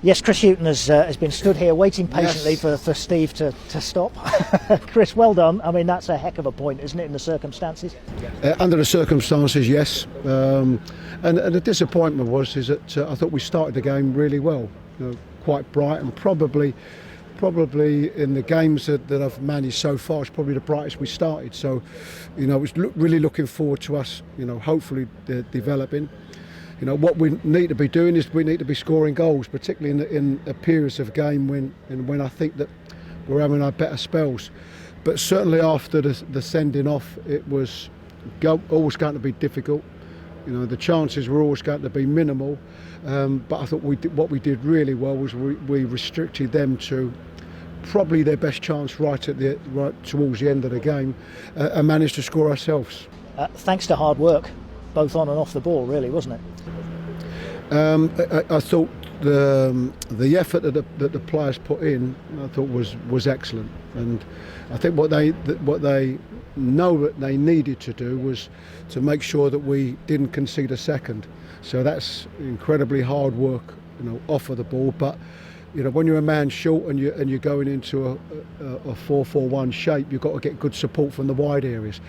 Yes, Chris Hughton has been stood here waiting patiently for Steve to stop. Chris, well done. I mean, that's a heck of a point, isn't it, in the circumstances? Under the circumstances, yes. And the disappointment is that I thought we started the game really well, quite bright, and probably in the games that I've managed so far, it's probably the brightest we started. So, I was really looking forward to us, hopefully developing. What we need to be doing is we need to be scoring goals, particularly in a periods of game when I think that we're having our better spells. But certainly after the sending off, it was always going to be difficult. The chances were always going to be minimal. But I thought what we did really well was we restricted them to probably their best chance right towards the end of the game, and managed to score ourselves. Thanks to hard work, both on and off the ball, really, wasn't it? I thought the effort that the players put in, I thought was excellent, and I think what they know that they needed to do was to make sure that we didn't concede a second. So that's incredibly hard work, off of the ball. But when you're a man short and you're going into a 4-4-1 shape, you've got to get good support from the wide areas,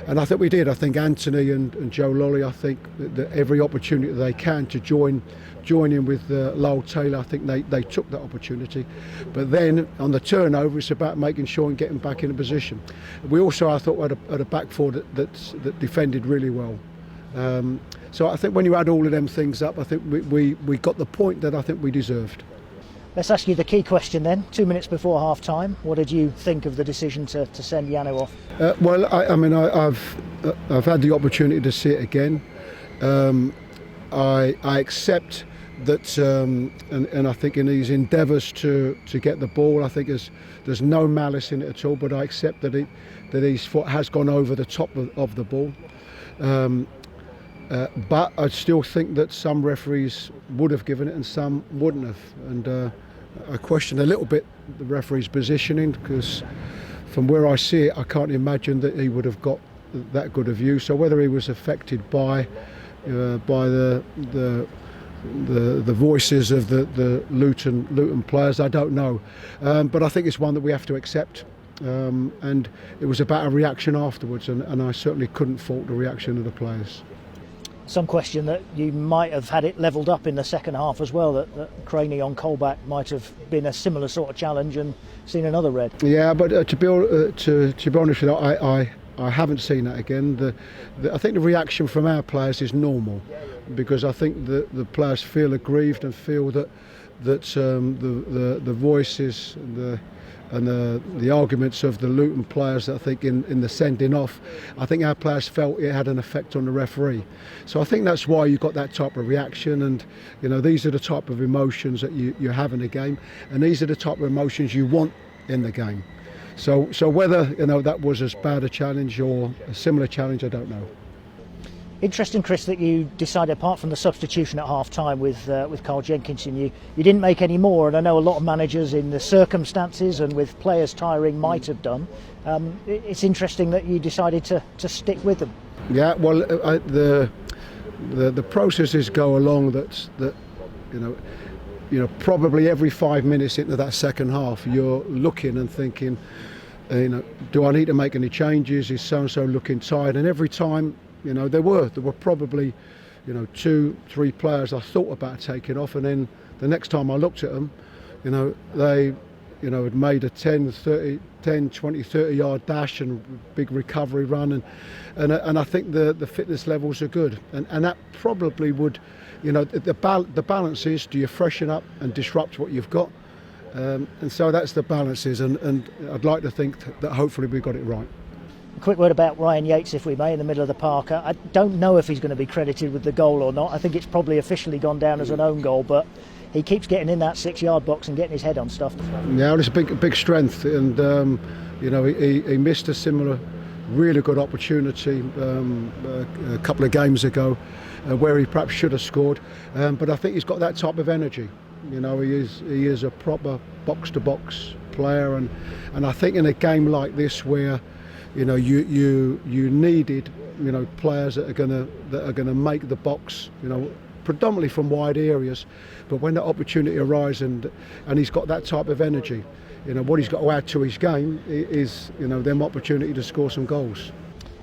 and I think we did. I think Anthony and Joe Lolly, I think that every opportunity they can to join in with Lowell Taylor, I think they took that opportunity. But then on the turnover, it's about making sure and getting back in a position. We also, I thought, had a back four that defended really well. So I think when you add all of them things up, I think we got the point that I think we deserved. Let's ask you the key question then. 2 minutes before half time, what did you think of the decision to send Yano off? Well, I've had the opportunity to see it again. I accept that, and I think in these endeavours to get the ball, I think there's no malice in it at all. But I accept that his foot has gone over the top of the ball. But I still think that some referees would have given it and some wouldn't have. And I question a little bit the referee's positioning, because from where I see it, I can't imagine that he would have got that good a view. So whether he was affected by the voices of the Luton players, I don't know. But I think it's one that we have to accept. And it was about a reaction afterwards, and I certainly couldn't fault the reaction of the players. Some question that you might have had it levelled up in the second half as well, that Craney on Colback might have been a similar sort of challenge and seen another red. Yeah, but to be honest with you, I haven't seen that again. I think the reaction from our players is normal, because I think the players feel aggrieved and feel that the voices and the arguments of the Luton players, I think in the sending off, I think our players felt it had an effect on the referee. So I think that's why you got that type of reaction, and these are the type of emotions that you have in the game, and these are the type of emotions you want in the game. So whether that was as bad a challenge or a similar challenge, I don't know. Interesting, Chris, that you decided, apart from the substitution at half-time with Carl Jenkinson, you didn't make any more, and I know a lot of managers in the circumstances and with players tiring might have done. It's interesting that you decided to stick with them. Yeah, well, the processes go along that probably every 5 minutes into that second half, you're looking and thinking, do I need to make any changes? Is so-and-so looking tired? And every time, there were probably, 2-3 players I thought about taking off, and then the next time I looked at them, they, had made a 10, 20, 30 yard dash and big recovery run, and I think the fitness levels are good, and that probably would, the balance is, do you freshen up and disrupt what you've got, and so that's the balances, and I'd like to think that hopefully we got it right. A quick word about Ryan Yates, if we may, in the middle of the park. I don't know if he's going to be credited with the goal or not. I think it's probably officially gone down as an own goal, but he keeps getting in that 6 yard box and getting his head on stuff. Yeah, it's a big strength, and he missed a similar really good opportunity a couple of games ago where he perhaps should have scored, but I think he's got that type of energy. He is a proper box to box player, and I think in a game like this where you needed players that are gonna make the box predominantly from wide areas, but when that opportunity arises and he's got that type of energy, what he's got to add to his game is them opportunity to score some goals.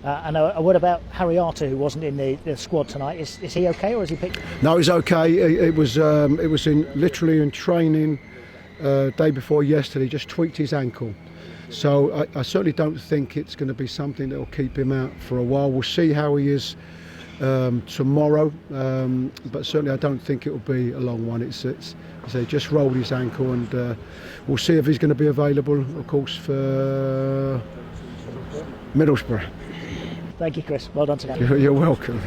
And a word about Harry Arter, who wasn't in the squad tonight. Is he okay, or is he picked? No, he's okay. It was literally in training day before yesterday. He just tweaked his ankle. So I certainly don't think it's going to be something that will keep him out for a while. We'll see how he is tomorrow, but certainly I don't think it will be a long one. He just rolled his ankle, and we'll see if he's going to be available, of course, for Middlesbrough. Thank you, Chris. Well done tonight. You're welcome.